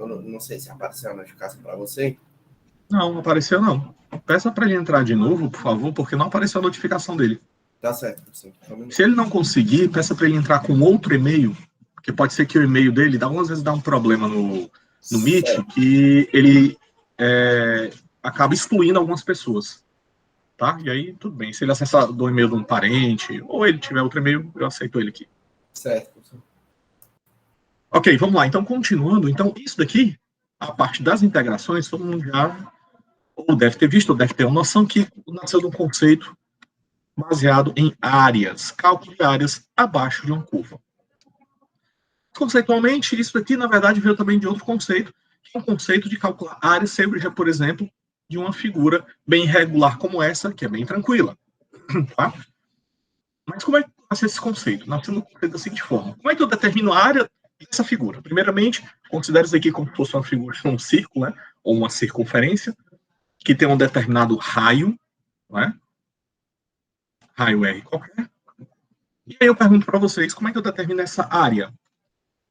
Eu não sei se apareceu a notificação para você. Não apareceu não. Peça para ele entrar de novo, por favor, porque não apareceu a notificação dele. Tá certo. Sim. Se ele não conseguir, peça para ele entrar com outro e-mail, porque pode ser que o e-mail dele, às vezes dá um problema no Meet, Certo. que ele acaba excluindo algumas pessoas. Tá? E aí, tudo bem. Se ele acessar do e-mail de um parente, ou ele tiver outro e-mail, eu aceito ele aqui. Certo. Ok, vamos lá. Então, continuando. Então, isso daqui, a parte das integrações, todo mundo já ou deve ter visto, ou deve ter uma noção que nasceu de um conceito baseado em áreas, cálculo de áreas abaixo de uma curva. Conceitualmente, isso aqui, na verdade, veio também de outro conceito, que é um conceito de calcular áreas sempre, já, por exemplo, de uma figura bem regular como essa, que é bem tranquila. Tá? Mas como é que nasce esse conceito? Nasceu no conceito da seguinte forma. Como é que eu determino a área dessa figura? Primeiramente, considero isso aqui como se fosse uma figura de um círculo, né? Ou uma circunferência, que tem um determinado raio, né? Raio R qualquer. E aí eu pergunto para vocês, como é que eu determino essa área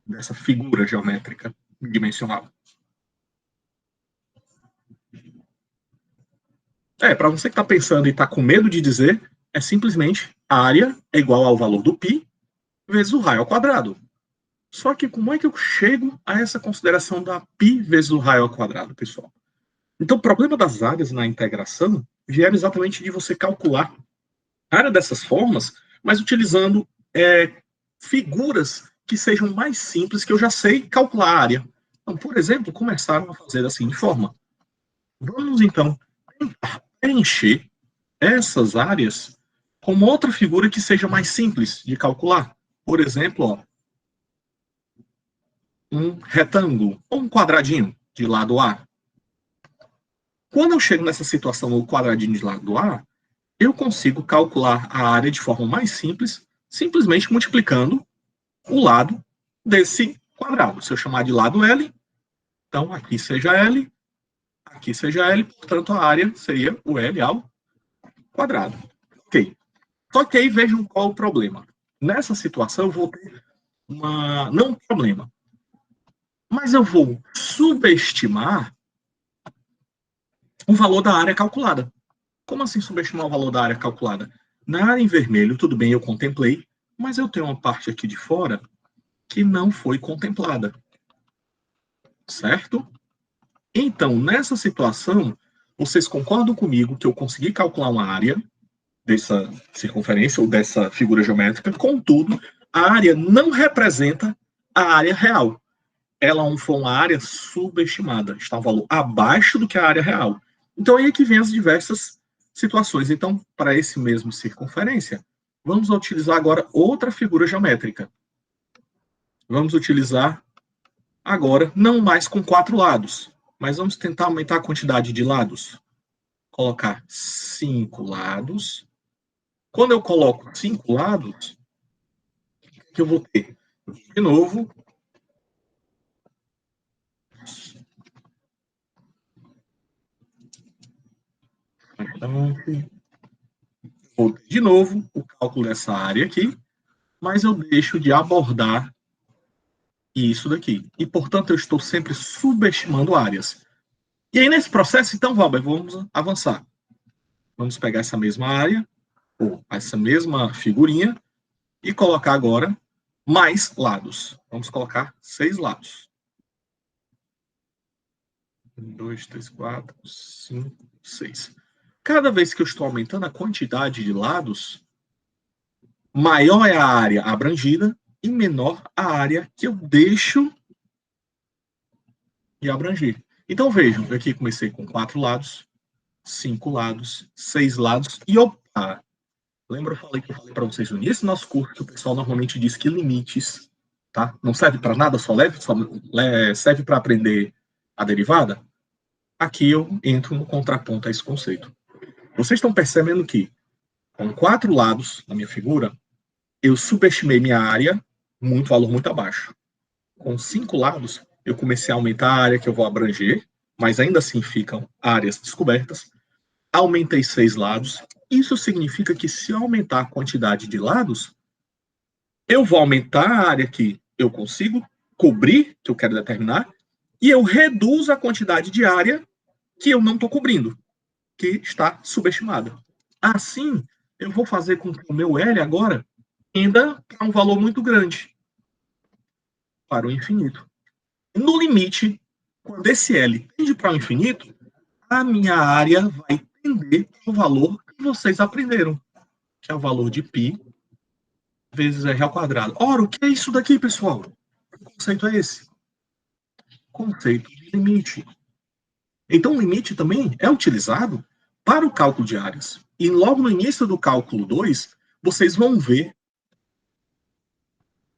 dessa figura geométrica dimensional? Para você que está pensando e está com medo de dizer, é simplesmente a área é igual ao valor do π vezes o raio ao quadrado. Só que como é que eu chego a essa consideração da π vezes o raio ao quadrado, pessoal? Então, o problema das áreas na integração vieram exatamente de você calcular a área dessas formas, mas utilizando figuras que sejam mais simples, que eu já sei calcular a área. Então, por exemplo, começaram a fazer da seguinte forma. Vamos, então, tentar preencher essas áreas com uma outra figura que seja mais simples de calcular. Por exemplo, ó, um retângulo ou um quadradinho de lado A. Quando eu chego nessa situação no quadradinho de lado A, eu consigo calcular a área de forma mais simples, simplesmente multiplicando o lado desse quadrado. Se eu chamar de lado L, então aqui seja L, aqui seja L, portanto a área seria o L ao quadrado. Ok. Só que aí vejam qual o problema. Nessa situação eu vou ter não um problema, mas eu vou subestimar o valor da área calculada. Como assim subestimar o valor da área calculada? Na área em vermelho, tudo bem, eu contemplei, mas eu tenho uma parte aqui de fora que não foi contemplada. Certo? Então, nessa situação, vocês concordam comigo que eu consegui calcular uma área dessa circunferência ou dessa figura geométrica, contudo, a área não representa a área real. Ela foi uma área subestimada, está um valor abaixo do que a área real. Então, aí é que vem as diversas situações. Então, para esse mesmo circunferência, vamos utilizar agora outra figura geométrica. Vamos utilizar agora, não mais com 4 lados, mas vamos tentar aumentar a quantidade de lados. Colocar 5 lados. Quando eu coloco 5 lados, o que eu vou ter? De novo, vou ter de novo o cálculo dessa área aqui, mas eu deixo de abordar isso daqui. E, portanto, eu estou sempre subestimando áreas. E aí, nesse processo, então, Valber, vamos avançar. Vamos pegar essa mesma área, ou essa mesma figurinha, e colocar agora mais lados. Vamos colocar 6 lados. 1, 2, 3, 4, 5, 6. Cada vez que eu estou aumentando a quantidade de lados, maior é a área abrangida e menor a área que eu deixo de abranger. Então, vejam, eu aqui comecei com 4 lados, 5 lados, 6 lados, e opa! Lembra que eu falei para vocês no início do nosso curso que o pessoal normalmente diz que limites, tá? Não serve para nada, só serve para aprender a derivada? Aqui eu entro no contraponto a esse conceito. Vocês estão percebendo que, com 4 lados na minha figura, eu subestimei minha área, valor muito abaixo. Com 5 lados, eu comecei a aumentar a área que eu vou abranger, mas ainda assim ficam áreas descobertas. Aumentei 6 lados. Isso significa que se eu aumentar a quantidade de lados, eu vou aumentar a área que eu consigo cobrir, que eu quero determinar, e eu reduzo a quantidade de área que eu não estou cobrindo, que está subestimada. Assim, eu vou fazer com que o meu L agora tenda para um valor muito grande, para o infinito. No limite, quando esse L tende para o infinito, a minha área vai tender para o valor que vocês aprenderam, que é o valor de π vezes r ao quadrado. Ora, o que é isso daqui, pessoal? Que conceito é esse? Conceito de limite. Então, o limite também é utilizado para o cálculo de áreas. E logo no início do cálculo 2, vocês vão ver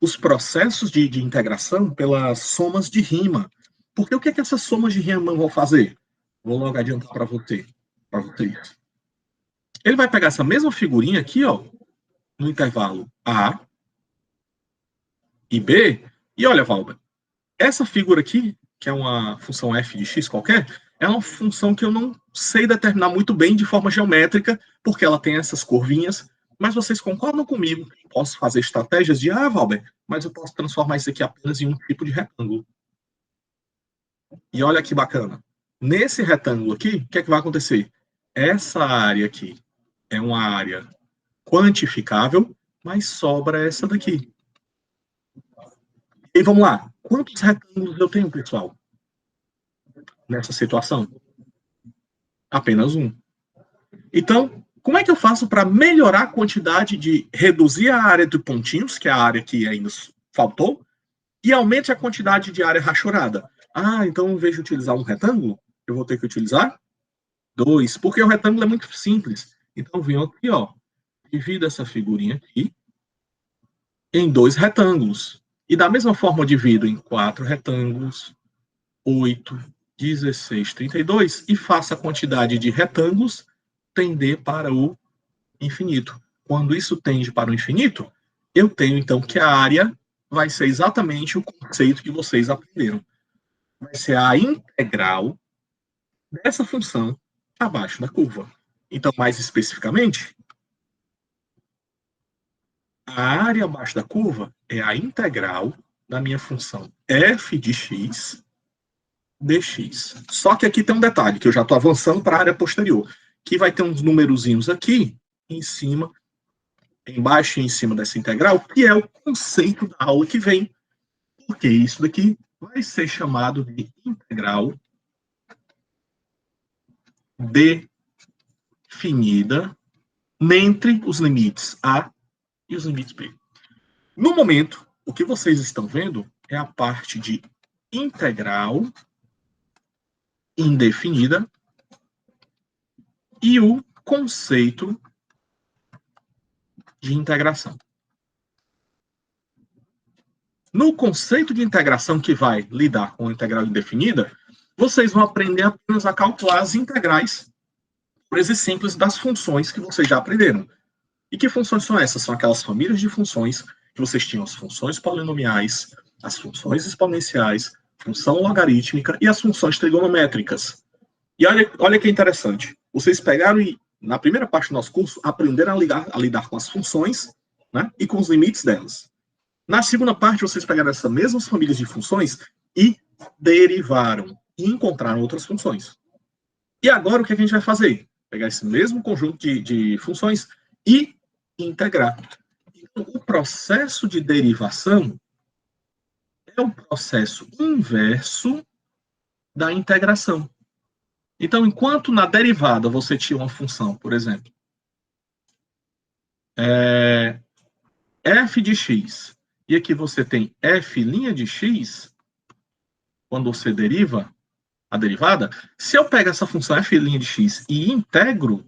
os processos de integração pelas somas de rima. Porque o que é que essas somas de rima vão fazer? Vou logo adiantar para vocês. Ele vai pegar essa mesma figurinha aqui, ó, no intervalo A e B, e olha, Valber, essa figura aqui, que é uma função f de x qualquer, é uma função que eu não sei determinar muito bem de forma geométrica, porque ela tem essas curvinhas, mas vocês concordam comigo que eu posso fazer estratégias de, Valber, mas eu posso transformar isso aqui apenas em um tipo de retângulo. E olha que bacana. Nesse retângulo aqui, o que é que vai acontecer? Essa área aqui é uma área quantificável, mas sobra essa daqui. E vamos lá. Quantos retângulos eu tenho, pessoal? Nessa situação? Apenas um. Então, como é que eu faço para melhorar a quantidade de reduzir a área de pontinhos, que é a área que ainda faltou, e aumente a quantidade de área rachurada? Então, em vez de utilizar um retângulo, eu vou ter que utilizar 2, porque o retângulo é muito simples. Então, venho aqui, ó, divido essa figurinha aqui em 2 retângulos. E da mesma forma, eu divido em 4 retângulos, 8, 16, 32, e faço a quantidade de retângulos tender para o infinito. Quando isso tende para o infinito, eu tenho, então, que a área vai ser exatamente o conceito que vocês aprenderam. Vai ser a integral dessa função abaixo da curva. Então, mais especificamente, a área abaixo da curva é a integral da minha função f de x dx. Só que aqui tem um detalhe, que eu já estou avançando para a área posterior, que vai ter uns numerozinhos aqui, em cima, embaixo e em cima dessa integral, que é o conceito da aula que vem. Porque isso daqui vai ser chamado de integral definida entre os limites A e os limites B. No momento, o que vocês estão vendo é a parte de integral indefinida e o conceito de integração. No conceito de integração que vai lidar com a integral indefinida, vocês vão aprender apenas a calcular as integrais puras e simples das funções que vocês já aprenderam. E que funções são essas? São aquelas famílias de funções que vocês tinham as funções polinomiais, as funções exponenciais, função logarítmica e as funções trigonométricas. E olha que interessante. Vocês pegaram e, na primeira parte do nosso curso, aprenderam a lidar com as funções, né, e com os limites delas. Na segunda parte, vocês pegaram essas mesmas famílias de funções e derivaram e encontraram outras funções. E agora, o que a gente vai fazer? Pegar esse mesmo conjunto de funções e integrar. Então, o processo de derivação é o processo inverso da integração. Então, enquanto na derivada você tinha uma função, por exemplo, f de x, e aqui você tem f' de x, quando você deriva a derivada, se eu pego essa função f' de x e integro,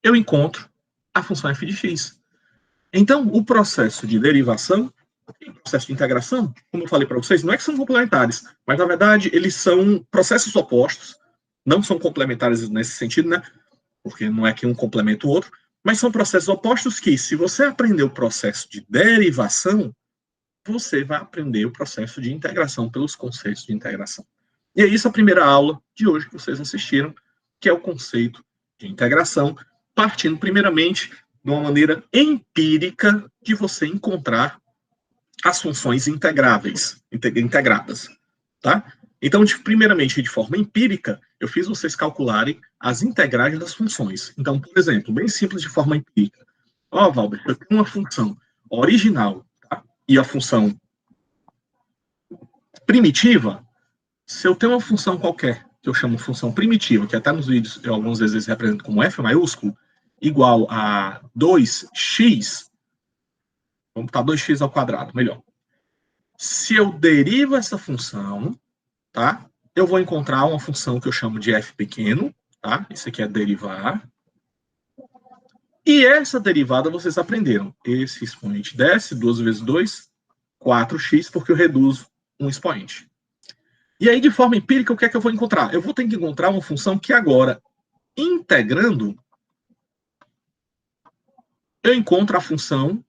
eu encontro a função f de x. Então, o processo de derivação e o processo de integração, como eu falei para vocês, não é que são complementares, mas, na verdade, eles são processos opostos, não são complementares nesse sentido, né? Porque não é que um complementa o outro, mas são processos opostos que, se você aprender o processo de derivação, você vai aprender o processo de integração pelos conceitos de integração. E é isso a primeira aula de hoje que vocês assistiram, que é o conceito de integração, partindo primeiramente de uma maneira empírica de você encontrar as funções integradas. tá? Então, primeiramente, de forma empírica, eu fiz vocês calcularem as integrais das funções. Então, por exemplo, bem simples de forma empírica. Ó, Valber, eu tenho uma função original, tá? E a função primitiva. Se eu tenho uma função qualquer, que eu chamo de função primitiva, que até nos vídeos eu algumas vezes represento como f maiúsculo, igual a 2x, vamos botar 2x ao quadrado, melhor. Se eu derivo essa função, tá? Eu vou encontrar uma função que eu chamo de f pequeno, tá? Isso aqui é derivar. E essa derivada vocês aprenderam. Esse expoente desce, 2 vezes 2, 4x, porque eu reduzo um expoente. E aí, de forma empírica, o que é que eu vou encontrar? Eu vou ter que encontrar uma função que agora, integrando, eu encontro a função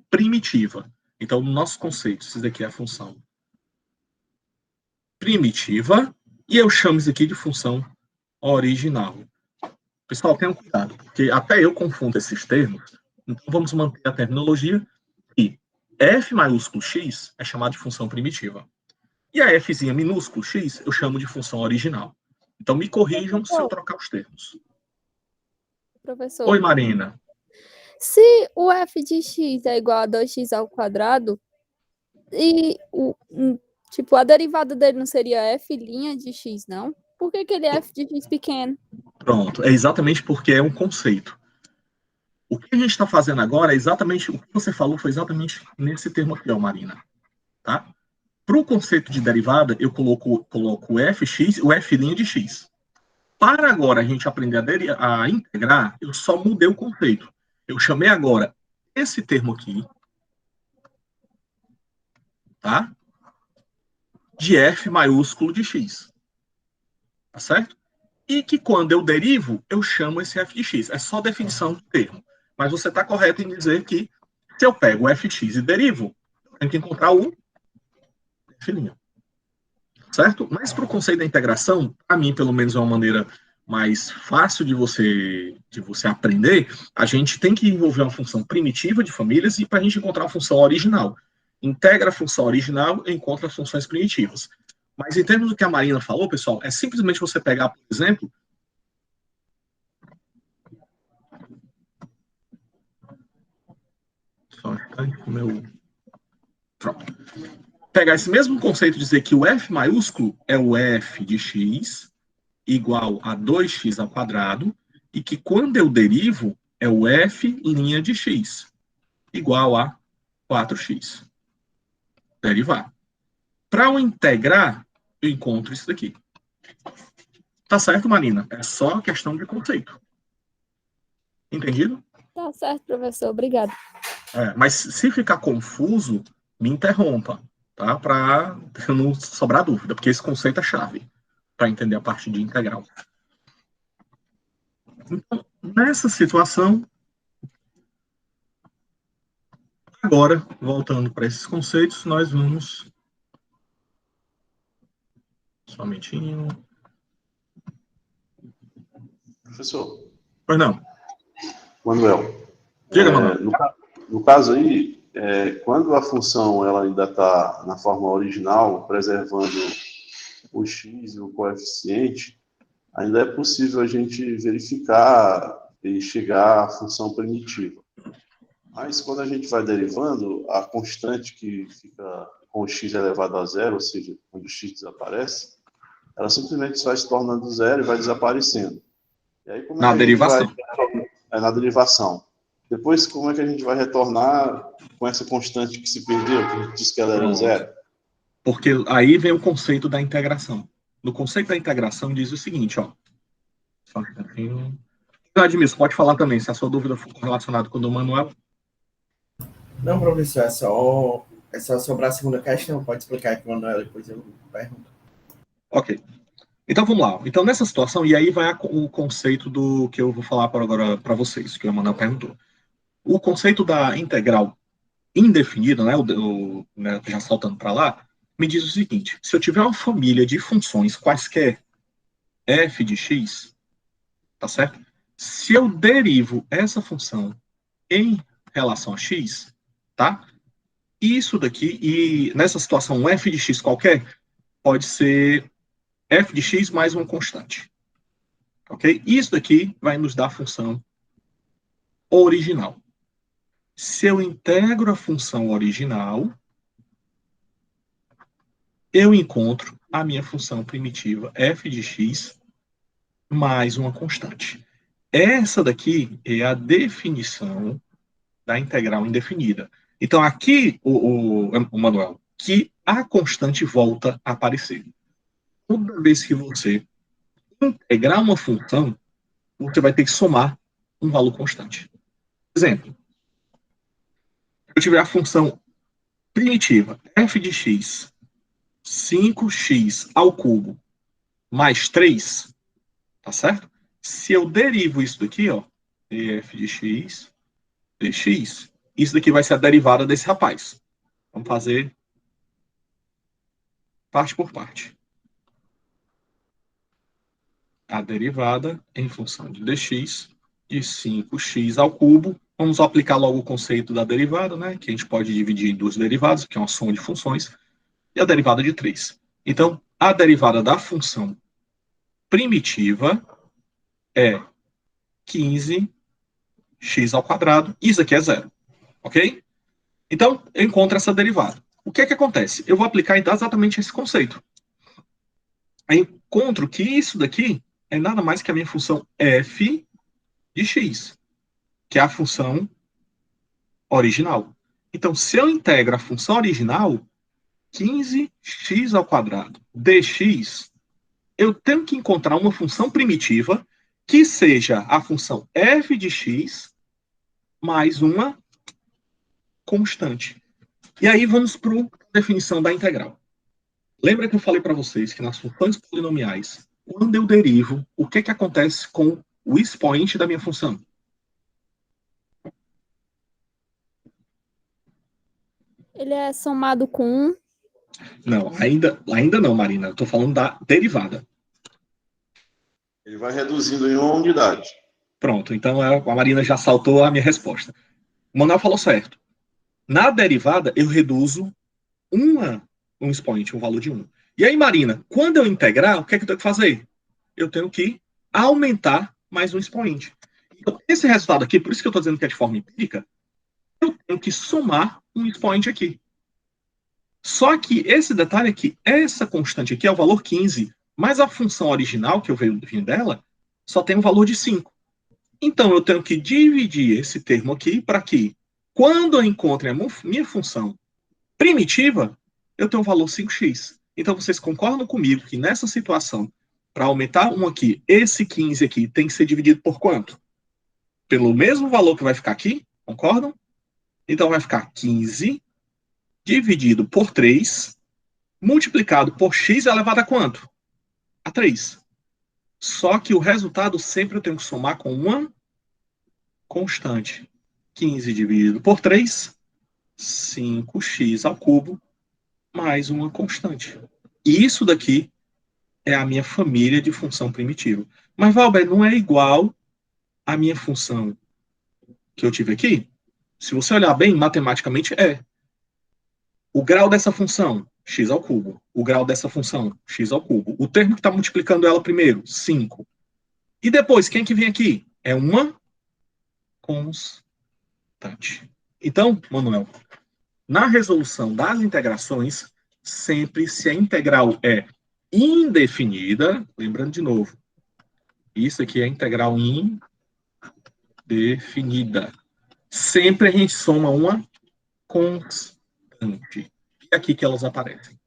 primitiva. Então, no nosso conceito, isso daqui é a função primitiva, e eu chamo isso aqui de função original. Pessoal, tenham cuidado, porque até eu confundo esses termos. Então, vamos manter a terminologia. E f maiúsculo x é chamado de função primitiva. E a fzinha minúsculo x eu chamo de função original. Então, me corrijam se eu trocar os termos. Professor. Oi, Marina. Se o f de x é igual a 2x ao quadrado, e tipo, a derivada dele não seria f' de x, não? Por que ele é f de x pequeno? Pronto, é exatamente porque é um conceito. O que a gente está fazendo agora é exatamente, o que você falou foi exatamente nesse termo aqui, ó, Marina. Tá? Para o conceito de derivada, eu coloco o fx e o f' de x. Para agora a gente aprender a integrar, eu só mudei o conceito. Eu chamei agora esse termo aqui, tá? De f maiúsculo de x. Tá certo? E que quando eu derivo, eu chamo esse f de x. É só definição do termo. Mas você está correto em dizer que se eu pego o fx e derivo, eu tenho que encontrar o f'. Certo? Mas para o conceito da integração, para mim, pelo menos, é uma maneira mais fácil de você aprender. A gente tem que envolver uma função primitiva de famílias e para a gente encontrar a função original. Integra a função original e encontra as funções primitivas. Mas em termos do que a Marina falou, pessoal, é simplesmente você pegar, por exemplo, só um instante, pronto. Pegar esse mesmo conceito e dizer que o f maiúsculo é o f de x igual a 2x ao quadrado e que quando eu derivo é o f' de x igual a 4x. Derivar. Para eu integrar, eu encontro isso daqui. Tá certo, Marina? É só questão de conceito. Entendido? Tá certo, professor. Obrigada. Mas se ficar confuso, me interrompa, tá? Para não sobrar dúvida, porque esse conceito é chave para entender a parte de integral. Então, nessa situação, agora, voltando para esses conceitos, nós vamos... Só um momentinho. Professor. Pois não. Manuel. Diga, Manuel. No caso aí, quando a função ela ainda está na forma original, preservando o x e o coeficiente, ainda é possível a gente verificar e chegar à função primitiva. Mas quando a gente vai derivando, a constante que fica com o x elevado a zero, ou seja, quando o x desaparece, ela simplesmente vai se tornando zero e vai desaparecendo. E aí, como na derivação. Na derivação. Depois, como é que a gente vai retornar com essa constante que se perdeu, que a gente disse que ela era zero? Porque aí vem o conceito da integração. No conceito da integração diz o seguinte, ó. Só um pouquinho. Admilson, pode falar também, se a sua dúvida for relacionada com o do Manuel. Não, professor, é só sobre a segunda questão. Pode explicar aqui, Manuel, depois eu pergunto. Ok. Então, vamos lá. Então, nessa situação, e aí vai o conceito do que eu vou falar agora para vocês, que o Manuel perguntou. O conceito da integral indefinida, né, já saltando para lá, me diz o seguinte: se eu tiver uma família de funções quaisquer f de x, tá certo? Se eu derivo essa função em relação a x, tá? Isso daqui, e nessa situação, um f de x qualquer, pode ser f de x mais uma constante. Ok? Isso daqui vai nos dar a função original. Se eu integro a função original, eu encontro a minha função primitiva f de x mais uma constante. Essa daqui é a definição da integral indefinida. Então, aqui, o Manuel, que a constante volta a aparecer. Toda vez que você integrar uma função, você vai ter que somar um valor constante. Exemplo, se eu tiver a função primitiva f de x 5x ao cubo mais 3, tá certo? Se eu derivo isso daqui, ó, df de x dx, isso daqui vai ser a derivada desse rapaz. Vamos fazer parte por parte. A derivada em função de dx de 5x ao cubo. Vamos aplicar logo o conceito da derivada, né? Que a gente pode dividir em duas derivadas, que é uma soma de funções, e a derivada de 3. Então, a derivada da função primitiva é 15x ao quadrado, e isso aqui é zero. Ok? Então, eu encontro essa derivada. O que é que acontece? Eu vou aplicar então exatamente esse conceito. Eu encontro que isso daqui é nada mais que a minha função f de x, que é a função original. Então, se eu integro a função original, 15x ao quadrado dx, eu tenho que encontrar uma função primitiva que seja a função f de x mais uma constante. E aí vamos para a definição da integral. Lembra que eu falei para vocês que nas funções polinomiais, quando eu derivo, o que acontece com o expoente da minha função? Ele é somado com 1. Não, ainda não, Marina. Eu estou falando da derivada. Ele vai reduzindo em uma unidade. Pronto, então a Marina já saltou a minha resposta. O Manuel falou certo. Na derivada, eu reduzo um expoente, um valor de 1. E aí, Marina, quando eu integrar, o que é que eu tenho que fazer? Eu tenho que aumentar mais um expoente. Então, esse resultado aqui, por isso que eu estou dizendo que é de forma empírica, eu tenho que somar um expoente aqui. Só que esse detalhe é que essa constante aqui é o valor 15, mas a função original que eu vim dela só tem um valor de 5. Então, eu tenho que dividir esse termo aqui para que, quando eu encontre a minha função primitiva, eu tenho o valor 5x. Então, vocês concordam comigo que nessa situação, para aumentar um aqui, esse 15 aqui tem que ser dividido por quanto? Pelo mesmo valor que vai ficar aqui, concordam? Então, vai ficar 15 dividido por 3, multiplicado por x elevado a quanto? A 3. Só que o resultado sempre eu tenho que somar com uma constante. 15 dividido por 3, 5x ao cubo, mais uma constante. E isso daqui é a minha família de função primitiva. Mas, Valber, não é igual à minha função que eu tive aqui? Se você olhar bem, matematicamente é. O grau dessa função, x ao cubo. O grau dessa função, x ao cubo. O termo que está multiplicando ela primeiro, 5. E depois, quem que vem aqui? É uma constante. Então, Manuel, na resolução das integrações, sempre se a integral é indefinida, lembrando de novo, isso aqui é a integral indefinida. Sempre a gente soma uma constante. E é aqui que elas aparecem.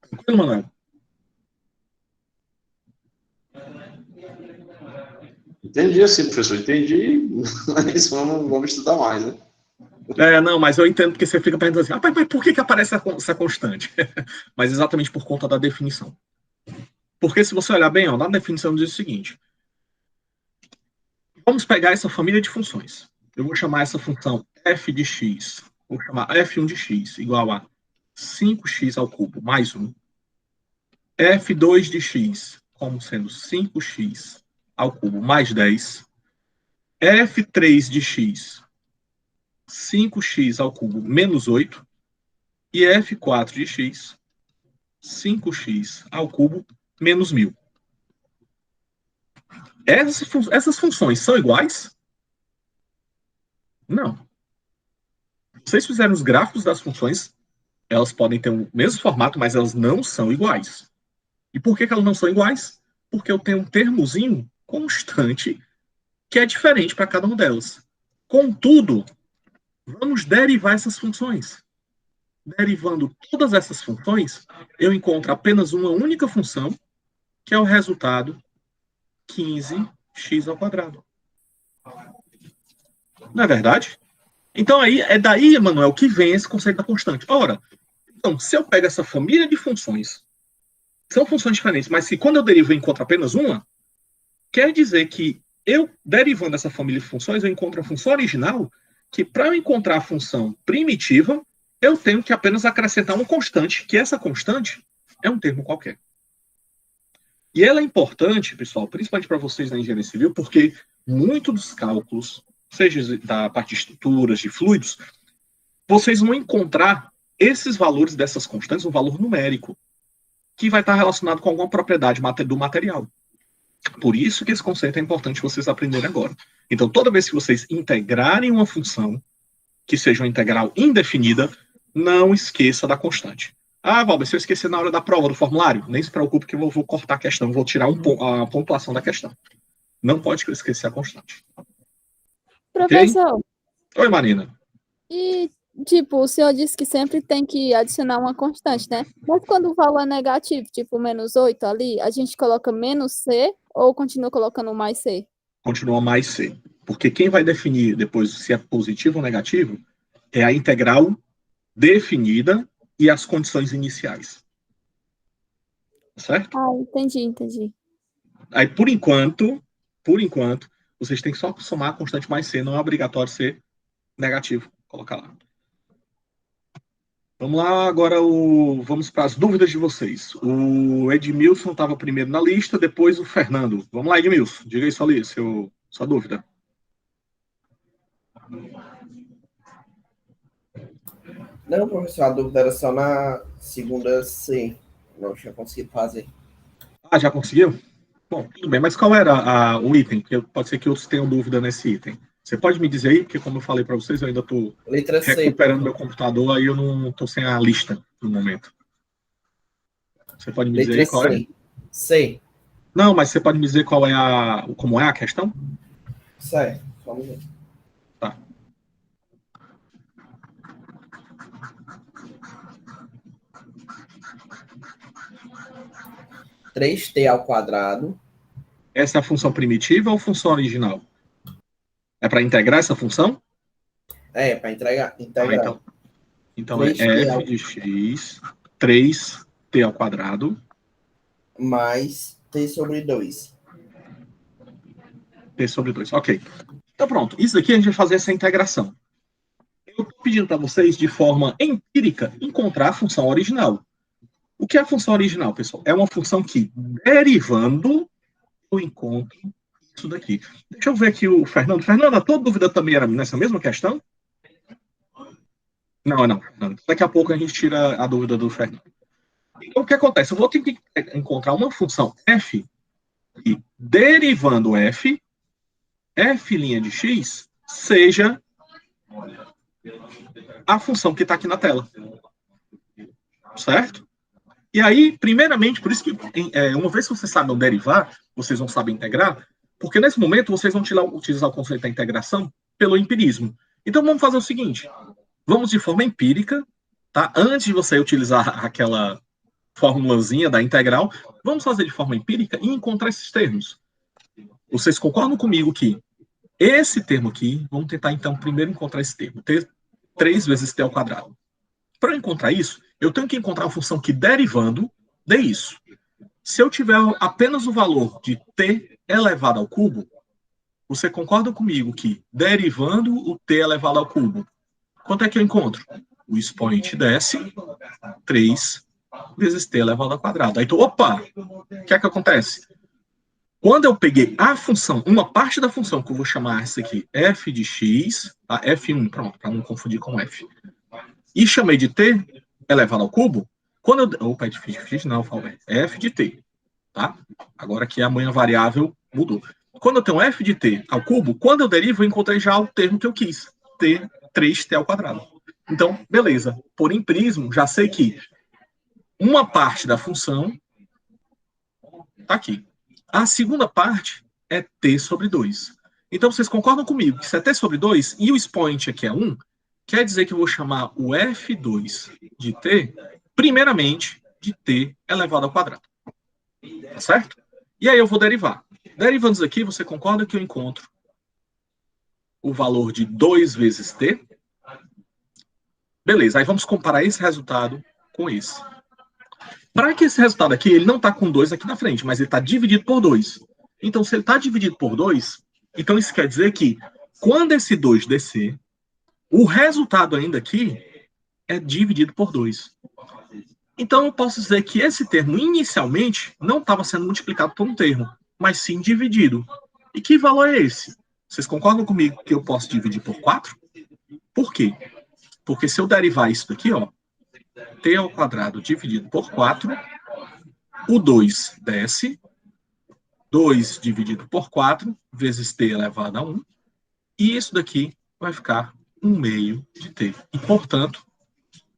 Tranquilo, Manuel? Entendi assim, professor, entendi, mas vamos estudar mais, né? Não, mas eu entendo porque você fica perguntando assim, mas por que aparece essa constante? Mas exatamente por conta da definição. Porque se você olhar bem, ó, na definição diz o seguinte, vamos pegar essa família de funções. Eu vou chamar essa função f de x, vou chamar f1 de x igual a 5x ao cubo mais 1, f2 de x como sendo 5x ao cubo mais 10, f3 de x, 5x ao cubo menos 8, e f4 de x, 5x ao cubo menos 1000. Essas funções são iguais? Não. Vocês fizeram os gráficos das funções, elas podem ter o mesmo formato, mas elas não são iguais. E por que elas não são iguais? Porque eu tenho um termozinho constante que é diferente para cada uma delas. Contudo, vamos derivar essas funções. Derivando todas essas funções, eu encontro apenas uma única função, que é o resultado 15x ao quadrado. Não é verdade? Então, é daí, Emanuel, que vem esse conceito da constante. Ora, então, se eu pego essa família de funções, são funções diferentes, mas que quando eu derivo eu encontro apenas uma, quer dizer que eu, derivando essa família de funções, eu encontro a função original, que para eu encontrar a função primitiva, eu tenho que apenas acrescentar uma constante, que essa constante é um termo qualquer. E ela é importante, pessoal, principalmente para vocês na engenharia civil, porque muitos dos cálculos, seja da parte de estruturas, de fluidos, vocês vão encontrar esses valores dessas constantes, um valor numérico, que vai estar relacionado com alguma propriedade do material. Por isso que esse conceito é importante vocês aprenderem agora. Então, toda vez que vocês integrarem uma função, que seja uma integral indefinida, não esqueça da constante. Ah, Valber, se eu esquecer na hora da prova do formulário, nem se preocupe que eu vou cortar a questão, vou tirar a pontuação da questão. Não pode esquecer a constante. Professor, Okay? Oi, Marina. e tipo, o senhor disse que sempre tem que adicionar uma constante, né? Mas quando o valor é negativo, tipo menos 8 ali, a gente coloca menos C ou continua colocando mais C? Continua mais C. Porque quem vai definir depois se é positivo ou negativo é a integral definida e as condições iniciais. Certo? Ah, entendi. Aí, por enquanto, vocês têm que só somar a constante mais C, não é obrigatório ser negativo. Colocar lá. Vamos lá, agora vamos para as dúvidas de vocês. O Edmilson estava primeiro na lista, depois o Fernando. Vamos lá, Edmilson, diga aí sua dúvida. Não, professor, a dúvida era só na segunda C. Não tinha conseguido fazer. Ah, já conseguiu? Bom, tudo bem, mas qual era o item? Porque pode ser que outros tenham dúvida nesse item. Você pode me dizer aí, porque como eu falei para vocês, eu ainda estou recuperando meu computador, aí eu não estou sem a lista no momento. Você pode me dizer aí qual é? C. Não, mas você pode me dizer como é a questão? Certo, vamos ver. Tá. (3t ao quadrado). Essa é a função primitiva ou função original? É para integrar essa função? É, para integrar. Então é f de x, 3t ao quadrado. Mais t sobre 2. T sobre 2, ok. Então pronto, isso aqui a gente vai fazer essa integração. Eu estou pedindo para vocês, de forma empírica, encontrar a função original. O que é a função original, pessoal? É uma função que, derivando, eu encontro isso daqui. Deixa eu ver aqui o Fernando. Fernando, a tua dúvida também era nessa mesma questão? Não. Daqui a pouco a gente tira a dúvida do Fernando. Então, o que acontece? Eu vou ter que encontrar uma função f e, derivando f de x, seja a função que está aqui na tela. Certo? E aí, primeiramente, por isso que, uma vez que vocês sabem derivar, vocês vão saber integrar, porque nesse momento vocês vão utilizar o conceito da integração pelo empirismo. Então, vamos fazer o seguinte. Vamos de forma empírica, tá? Antes de você utilizar aquela formulazinha da integral, vamos fazer de forma empírica e encontrar esses termos. Vocês concordam comigo que esse termo aqui, vamos tentar então primeiro encontrar esse termo, 3 vezes t ao quadrado. Para encontrar isso, eu tenho que encontrar a função que, derivando, dê isso. Se eu tiver apenas o valor de t elevado ao cubo, você concorda comigo que, derivando o t elevado ao cubo, quanto é que eu encontro? O expoente desce, 3 vezes t elevado ao quadrado. Aí, opa! O que é que acontece? Quando eu peguei a função, uma parte da função, que eu vou chamar essa aqui, f de x, tá? F1, pronto, para não confundir com f, e chamei de t elevado ao cubo, Quando eu... Opa, é de x não, Falber. É f de t, tá? Agora que a manha variável mudou. Quando eu tenho f de t ao cubo, quando eu derivo, eu encontrei já o termo que eu quis. 3t ao quadrado. Então, beleza. Por empirismo, já sei que uma parte da função está aqui. A segunda parte é t sobre 2. Então, vocês concordam comigo que se é t sobre 2 e o expoente aqui é 1, quer dizer que eu vou chamar o f2 de t, primeiramente, de t elevado ao quadrado. Tá certo? E aí eu vou derivar. Derivando isso aqui, você concorda que eu encontro o valor de 2 vezes t? Beleza, aí vamos comparar esse resultado com esse. Para que esse resultado aqui, ele não está com 2 aqui na frente, mas ele está dividido por 2. Então, se ele está dividido por 2, então isso quer dizer que quando esse 2 descer, o resultado ainda aqui é dividido por 2. Então, eu posso dizer que esse termo, inicialmente, não estava sendo multiplicado por um termo, mas sim dividido. E que valor é esse? Vocês concordam comigo que eu posso dividir por 4? Por quê? Porque se eu derivar isso daqui, ó, t ao quadrado dividido por 4, o 2 desce, 2 dividido por 4, vezes t elevado a 1, e isso daqui vai ficar 1 meio de t. E, portanto,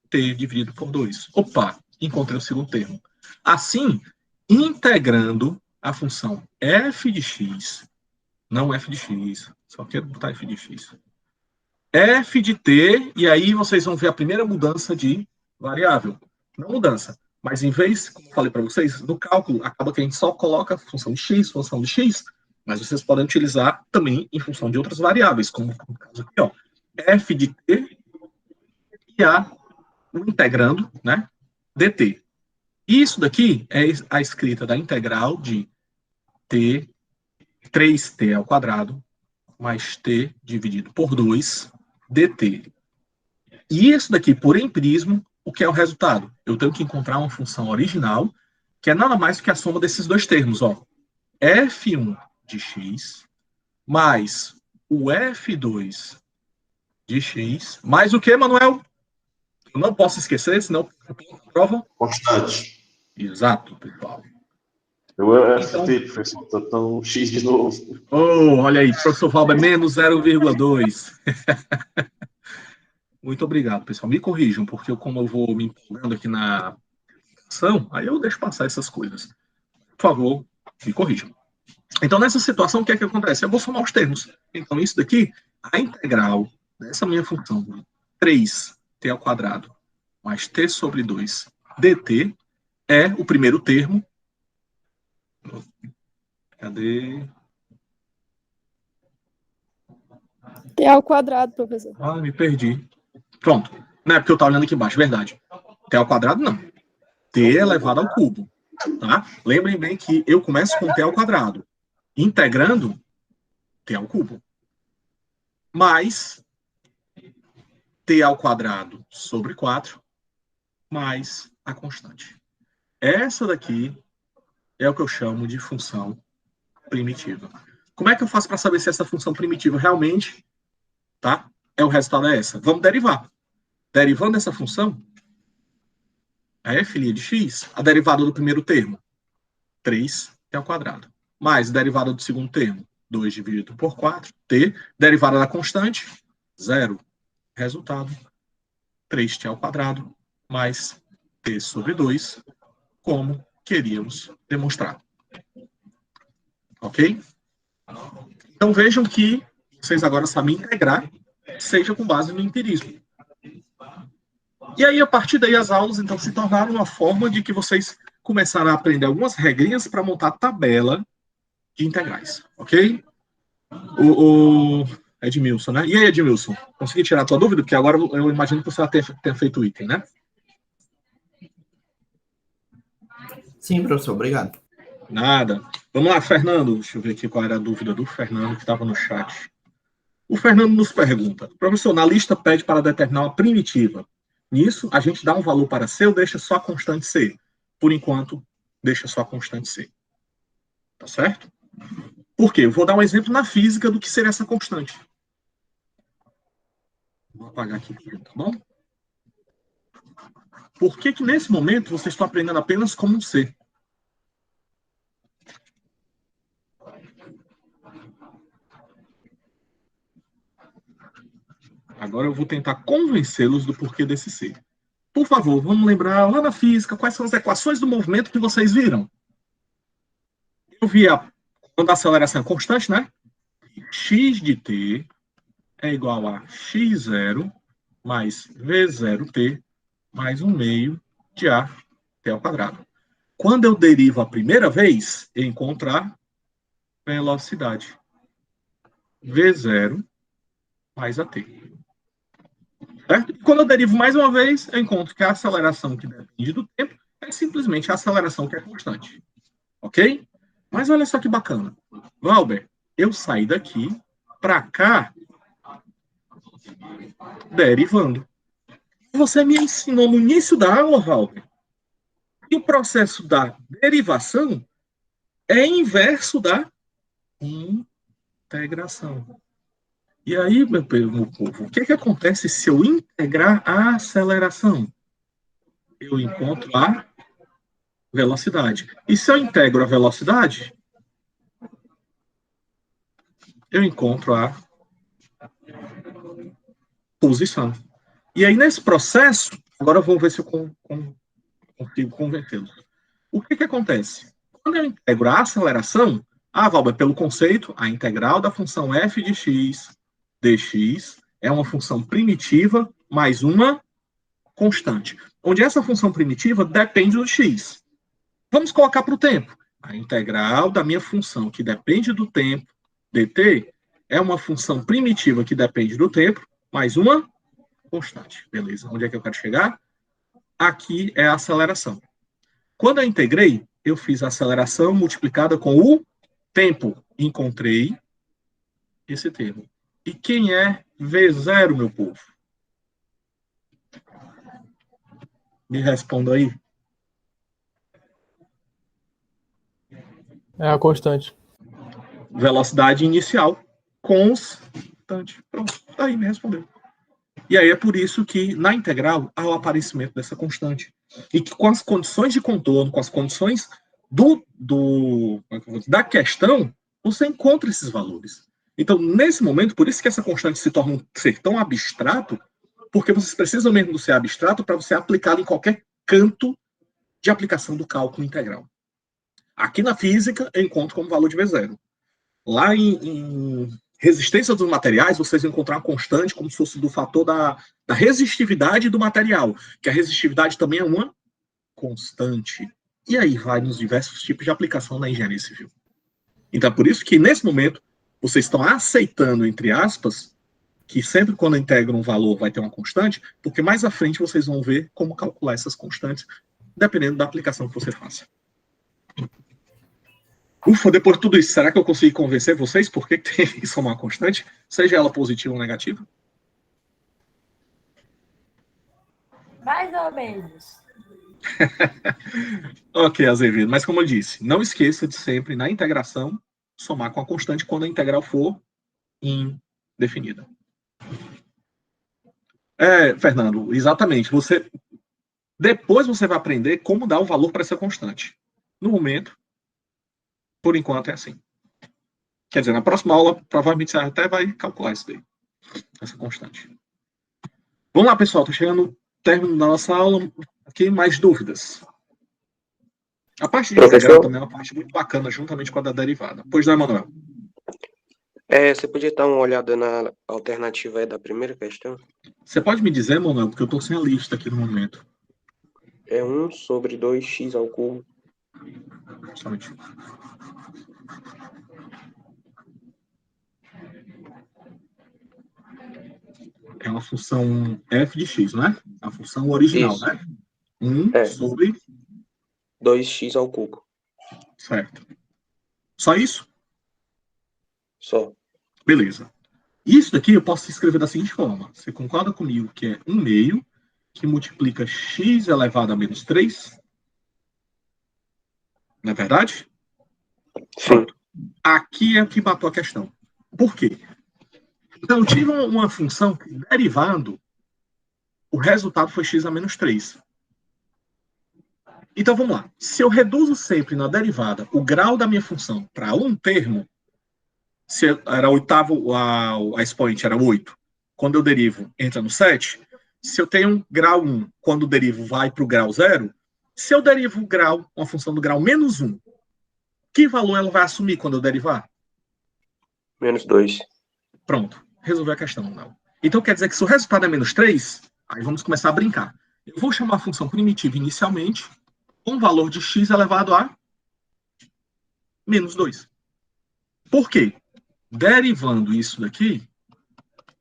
t dividido por 2. Opa, encontrei o segundo termo. Assim, integrando a função f de x, não f de x, só quero botar f de x, f de t, e aí vocês vão ver a primeira mudança de variável. Não mudança, mas em vez, como eu falei para vocês, no cálculo, acaba que a gente só coloca função de x, mas vocês podem utilizar também em função de outras variáveis, como no caso aqui, ó, f de t e o integrando, né, dt. Isso daqui é a escrita da integral de t, 3t ao quadrado, mais t dividido por 2, dt. E isso daqui, por empirismo, o que é o resultado? Eu tenho que encontrar uma função original, que é nada mais do que a soma desses dois termos, ó. f1 de x, mais o f2 de x, mais o que, Manuel? Eu não posso esquecer, senão prova. Constante. Exato, pessoal. Eu é Então, FT, professor, então x de novo. oh, olha aí, professor Valber, menos 0,2. Muito obrigado, pessoal. Me corrijam, porque como eu vou me empolgando aqui na ação, aí eu deixo passar essas coisas. Por favor, me corrijam. Então, nessa situação, o que é que acontece? Eu vou somar os termos. Então, isso daqui, a integral dessa minha função, 3t ao quadrado mais t sobre 2 dt, é o primeiro termo. Cadê? T ao quadrado, professor. Ah, me perdi. Pronto. Não é porque eu estava olhando aqui embaixo, verdade. T ao quadrado, não. T elevado ao cubo. Tá? Lembrem bem que eu começo com t ao quadrado. Integrando t ao cubo. Mais t ao quadrado sobre 4, mais a constante. Essa daqui é o que eu chamo de função primitiva. Como é que eu faço para saber se essa função primitiva realmente, tá? O resultado é essa. Vamos derivar. Derivando essa função, a f' de x, a derivada do primeiro termo, 3t ao quadrado. Mais a derivada do segundo termo, 2 dividido por 4, t. Derivada da constante, 0. Resultado, 3t ao quadrado, mais t sobre 2, como queríamos demonstrar. Ok? Então vejam que vocês agora sabem integrar, seja com base no empirismo. E aí, a partir daí, as aulas, então, se tornaram uma forma de que vocês começaram a aprender algumas regrinhas para montar tabela de integrais, ok? O Edmilson, né? E aí, Edmilson, consegui tirar a tua dúvida? Porque agora eu imagino que você já tenha feito o item, né? Sim, professor, obrigado. Nada. Vamos lá, Fernando. Deixa eu ver aqui qual era a dúvida do Fernando que estava no chat. O Fernando nos pergunta: professor, na lista pede para determinar uma primitiva. Nisso, a gente dá um valor para C ou deixa só a constante C? Por enquanto, deixa só a constante C. Tá certo? Por quê? Eu vou dar um exemplo na física do que seria essa constante. Vou apagar aqui, tá bom? Por que que nesse momento vocês estão aprendendo apenas como um ser? Agora eu vou tentar convencê-los do porquê desse ser. Por favor, vamos lembrar lá na física quais são as equações do movimento que vocês viram. Eu vi quando a aceleração é constante, né? X de t é igual a x0 mais v0t mais 1 meio de a t ao quadrado. Quando eu derivo a primeira vez, eu encontro a velocidade. V0 mais a t. Certo? E quando eu derivo mais uma vez, eu encontro que a aceleração que depende do tempo é simplesmente a aceleração que é constante. Ok? Mas olha só que bacana. Valber, eu saí daqui para cá derivando. Você me ensinou no início da aula, Valber, que o processo da derivação é inverso da integração. E aí, meu povo, o que que acontece se eu integrar a aceleração? Eu encontro a velocidade. E se eu integro a velocidade, eu encontro a posição. E aí, nesse processo, agora eu vou ver se eu consigo convertê-los. O que que acontece? Quando eu integro a aceleração, Valber, pelo conceito, a integral da função f de x dx é uma função primitiva mais uma constante, onde essa função primitiva depende do x. Vamos colocar para o tempo. A integral da minha função, que depende do tempo, dt, é uma função primitiva que depende do tempo, mais uma constante. Beleza. Onde é que eu quero chegar? Aqui é a aceleração. Quando eu integrei, eu fiz a aceleração multiplicada com o tempo. Encontrei esse termo. E quem é V0, meu povo? Me responda aí. É a constante. Velocidade inicial constante. Pronto, aí me respondeu. E aí é por isso que, na integral, há o aparecimento dessa constante. E que com as condições de contorno, com as condições da questão, você encontra esses valores. Então, nesse momento, por isso que essa constante se torna um ser tão abstrato, porque vocês precisam mesmo do ser abstrato para você aplicá-lo em qualquer canto de aplicação do cálculo integral. Aqui na física, eu encontro como valor de V0. Lá em resistência dos materiais, vocês vão encontrar uma constante como se fosse do fator da resistividade do material, que a resistividade também é uma constante. E aí vai nos diversos tipos de aplicação na engenharia civil. Então, é por isso que, nesse momento, vocês estão aceitando, entre aspas, que sempre quando integram um valor vai ter uma constante, porque mais à frente vocês vão ver como calcular essas constantes, dependendo da aplicação que você faça. Ufa, depois de tudo isso, será que eu consegui convencer vocês por que tem que somar uma constante, seja ela positiva ou negativa? Mais ou menos. Ok, Azevedo, mas como eu disse, não esqueça de sempre, na integração, somar com a constante quando a integral for indefinida. Fernando, exatamente. Depois você vai aprender como dar o valor para essa constante. No momento, por enquanto, é assim. Quer dizer, na próxima aula, provavelmente você até vai calcular isso daí, essa constante. Vamos lá, pessoal. Estou chegando no término da nossa aula. Aqui, mais dúvidas? A parte de integral também é uma parte muito bacana, juntamente com a da derivada. Pois não, Emanuel? Você podia dar uma olhada na alternativa aí da primeira questão? Você pode me dizer, Emanuel, porque eu estou sem a lista aqui no momento. É 1 sobre 2x ao cubo. Somente. É uma função f de x, não é? A função original, Isso. né? 1 sobre 2x ao cubo. Certo. Só isso? Só. Beleza. Isso daqui eu posso escrever da seguinte forma. Você concorda comigo que é 1 meio que multiplica x elevado a menos 3? Não é verdade? Sim. Pronto. Aqui é o que matou a questão. Por quê? Então, eu tive uma função que, derivando, o resultado foi x a menos 3. Então, vamos lá. Se eu reduzo sempre na derivada o grau da minha função para um termo, se era oitavo, a expoente era 8, quando eu derivo, entra no 7. Se eu tenho um grau 1, quando o derivo vai para o grau 0, se eu derivo o grau, uma função do grau menos 1, que valor ela vai assumir quando eu derivar? -2. Pronto. Resolveu a questão, não. Então, quer dizer que se o resultado é -3, aí vamos começar a brincar. Eu vou chamar a função primitiva inicialmente com o valor de x elevado a -2. Por quê? Derivando isso daqui,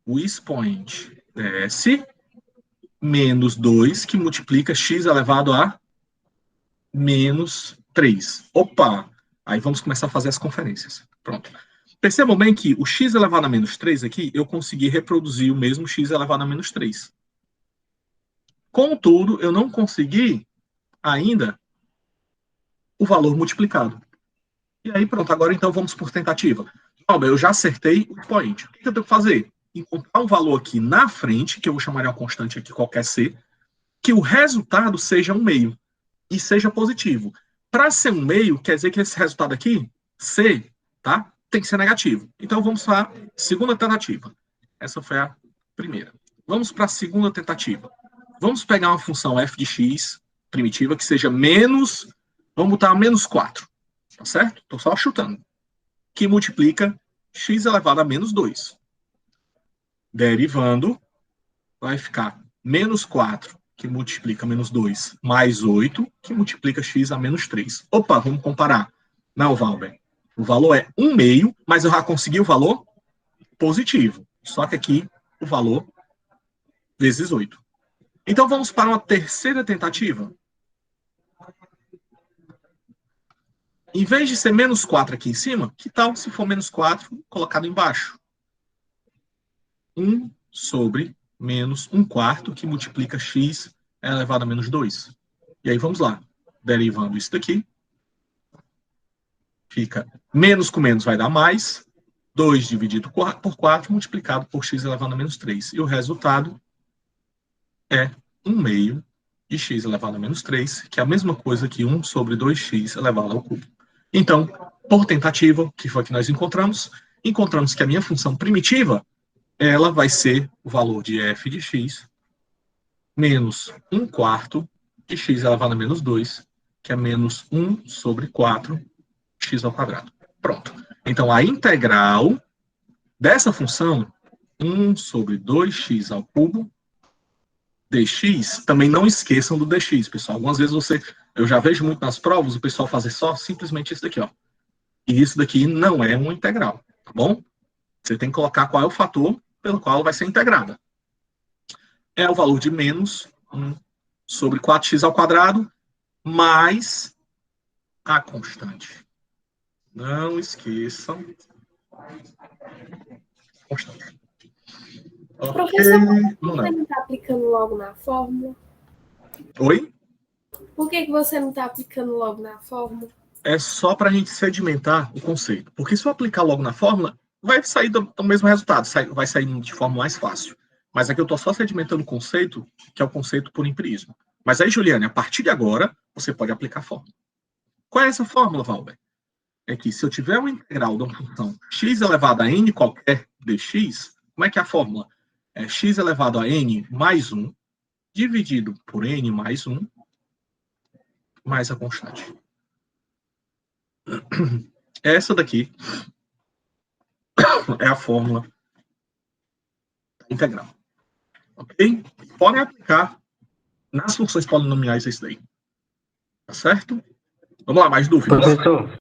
o expoente desce menos 2, que multiplica x elevado a -3. Opa! Aí vamos começar a fazer as conferências. Pronto. Percebam bem que o x elevado a -3 aqui, eu consegui reproduzir o mesmo x elevado a -3. Contudo, eu não consegui ainda o valor multiplicado. E aí, pronto, agora então vamos por tentativa. Eu já acertei o expoente. O que eu tenho que fazer? Encontrar um valor aqui na frente, que eu vou chamar de uma constante aqui, qualquer C, que o resultado seja um meio e seja positivo. Para ser um meio, quer dizer que esse resultado aqui, C, tá? Tem que ser negativo. Então vamos para a segunda tentativa. Essa foi a primeira. Vamos para a segunda tentativa. Vamos pegar uma função f de x primitiva que seja menos, vamos botar -4, tá certo? Estou só chutando. Que multiplica x elevado a -2. Derivando, vai ficar -4, que multiplica -2, mais 8, que multiplica x a -3. Opa, vamos comparar. Não, Valber. O valor é 1/2, mas eu já consegui o valor positivo. Só que aqui, o valor vezes 8. Então, vamos para uma terceira tentativa. Em vez de ser -4 aqui em cima, que tal se for -4 colocado embaixo? 1 sobre -1/4, que multiplica x elevado a -2. E aí, vamos lá. Derivando isso daqui. Fica menos com menos vai dar mais. 2 dividido por 4, multiplicado por x elevado a -3. E o resultado é 1/2 de x elevado a -3, que é a mesma coisa que 1 sobre 2x elevado ao cubo. Então, por tentativa, que foi que nós encontramos que a minha função primitiva, ela vai ser o valor de f de x menos 1/4 de x elevado a -2, que é menos 1 sobre 4 x ao quadrado. Pronto. Então, a integral dessa função, 1 sobre 2x ao cubo, dx, também não esqueçam do dx, pessoal. Algumas vezes eu já vejo muito nas provas o pessoal fazer só simplesmente isso daqui, ó. E isso daqui não é uma integral, tá bom? Você tem que colocar qual é o fator pelo qual ela vai ser integrada. É o valor de menos 1 sobre 4x ao quadrado mais a constante. Não esqueçam. Constante. Professor, por que você não está aplicando logo na fórmula? Oi? Por que você não está aplicando logo na fórmula? É só para a gente sedimentar o conceito. Porque se eu aplicar logo na fórmula, vai sair do mesmo resultado, vai sair de forma mais fácil. Mas aqui eu estou só sedimentando o conceito, que é o conceito por empirismo. Mas aí, Juliane, a partir de agora, você pode aplicar a fórmula. Qual é essa fórmula, Valber? É que se eu tiver uma integral de uma função x elevado a n qualquer dx, como é que é a fórmula? É x elevado a n mais 1, dividido por n mais 1, mais a constante. Essa daqui é a fórmula integral. Ok? Podem aplicar nas funções polinomiais isso daí. Tá certo? Vamos lá, mais dúvidas? Professor,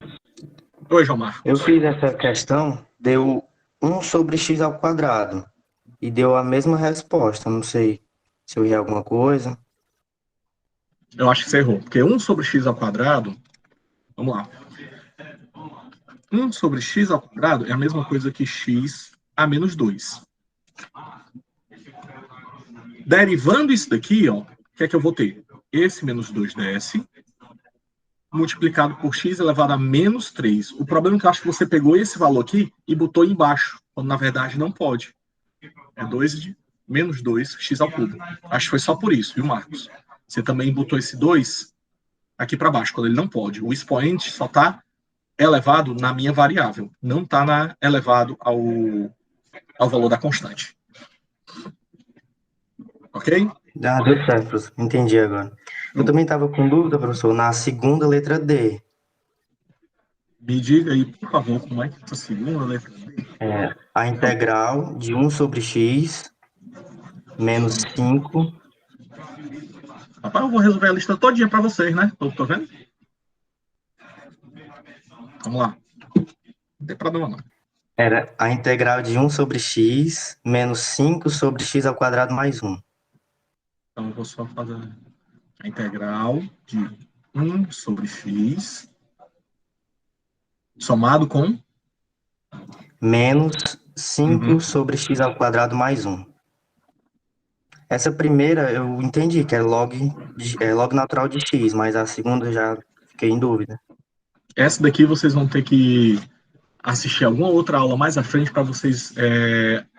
Oi, João Marcos. eu fiz essa questão, deu 1 sobre x ao quadrado. E deu a mesma resposta. Não sei se eu errei alguma coisa. Eu acho que você errou. Porque 1 sobre x ao quadrado... Vamos lá. 1 sobre x ao quadrado é a mesma coisa que x a menos 2. Derivando isso daqui, ó, o que é que eu vou ter? Esse menos 2 desce, multiplicado por x elevado a menos 3. O problema é que eu acho que você pegou esse valor aqui e botou embaixo, quando na verdade não pode. É 2 de menos 2, x ao cubo. Acho que foi só por isso, viu, Marcos? Você também botou esse 2 aqui para baixo, quando ele não pode. O expoente só está elevado na minha variável, não está elevado ao valor da constante. Ok? Ah, deu certo, professor. Entendi agora. Eu também estava com dúvida, professor, na segunda letra D. Me diga aí, por favor, como é que é essa segunda letra D? A integral de 1 sobre x menos 5. Rapaz, eu vou resolver a lista todinha para vocês, né? Tô vendo? Vamos lá. Não tem problema não. Era a integral de 1 sobre x menos 5 sobre x ao quadrado mais 1. Então eu vou só fazer a integral de 1 sobre x somado com Menos 5 sobre x ao quadrado mais 1. Essa primeira eu entendi que é log natural de x, mas a segunda eu já fiquei em dúvida. essa daqui vocês vão ter que assistir alguma outra aula mais à frente para vocês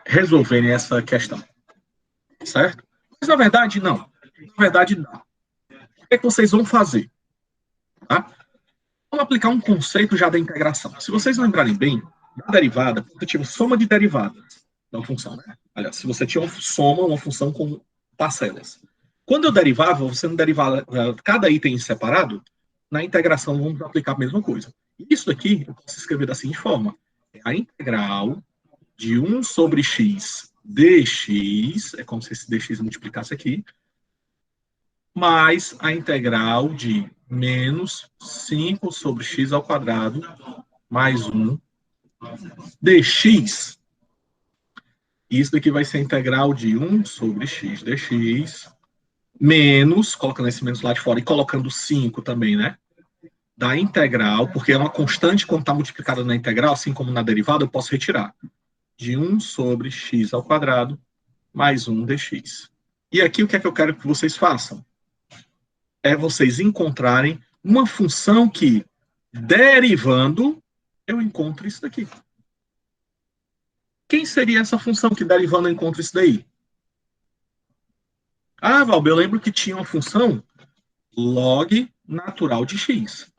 resolverem essa questão. Certo? Mas na verdade, não. Na verdade, dá. O que é que vocês vão fazer? Tá? Vamos aplicar um conceito já da integração. Se vocês lembrarem bem, na derivada, você tinha soma de derivadas da função, né? Aliás, se você tinha uma função com parcelas. Quando eu derivava, você não derivava cada item separado, na integração vamos aplicar a mesma coisa. Isso daqui, eu posso escrever da seguinte forma. É a integral de 1 sobre x dx, é como se esse dx multiplicasse aqui, mais a integral de menos 5 sobre x ao quadrado mais 1 dx. Isso daqui vai ser a integral de 1 sobre x dx menos, colocando esse menos lá de fora e colocando 5 também, né? Da integral, porque é uma constante quando está multiplicada na integral, assim como na derivada, eu posso retirar. De 1 sobre x ao quadrado mais 1 dx. E aqui o que é que eu quero que vocês façam? É vocês encontrarem uma função que, derivando, eu encontro isso daqui. Quem seria essa função que, derivando, eu encontro isso daí? Ah, Valber, eu lembro que tinha uma função log natural de x.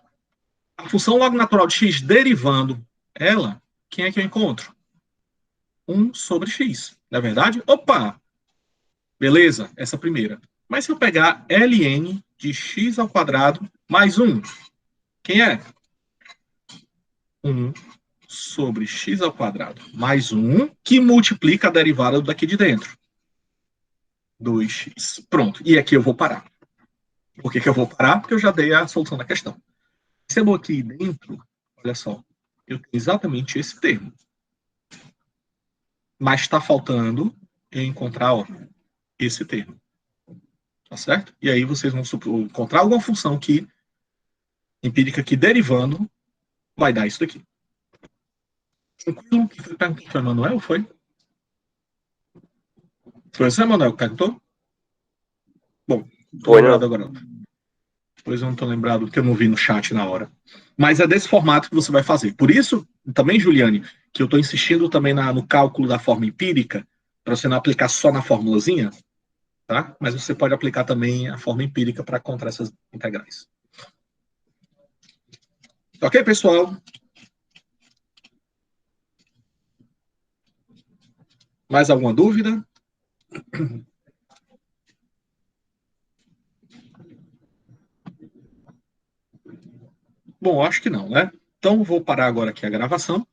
A função log natural de x, derivando ela, quem é que eu encontro? 1 sobre x. Não é verdade? Opa! Beleza, essa primeira. Mas se eu pegar ln de x ao quadrado mais 1, quem é? 1 sobre x ao quadrado mais 1, que multiplica a derivada daqui de dentro. 2x. Pronto. E aqui eu vou parar. Por que eu vou parar? Porque eu já dei a solução da questão. Se eu aqui dentro, olha só, eu tenho exatamente esse termo. Mas está faltando eu encontrar esse termo. Tá certo? E aí vocês vão encontrar alguma função empírica que, derivando, vai dar isso daqui. Tranquilo? Que foi perguntou para o Emanuel, foi? Foi você, Emanuel, que perguntou? Bom, estou lembrado agora. Depois eu não estou lembrado, porque eu não vi no chat na hora. Mas é desse formato que você vai fazer. Por isso, também, Juliane, que eu estou insistindo também no cálculo da forma empírica, para você não aplicar só na formulazinha, tá? Mas você pode aplicar também a forma empírica para encontrar essas integrais. Ok, pessoal? Mais alguma dúvida? Bom, acho que não, né? Então, vou parar agora aqui a gravação.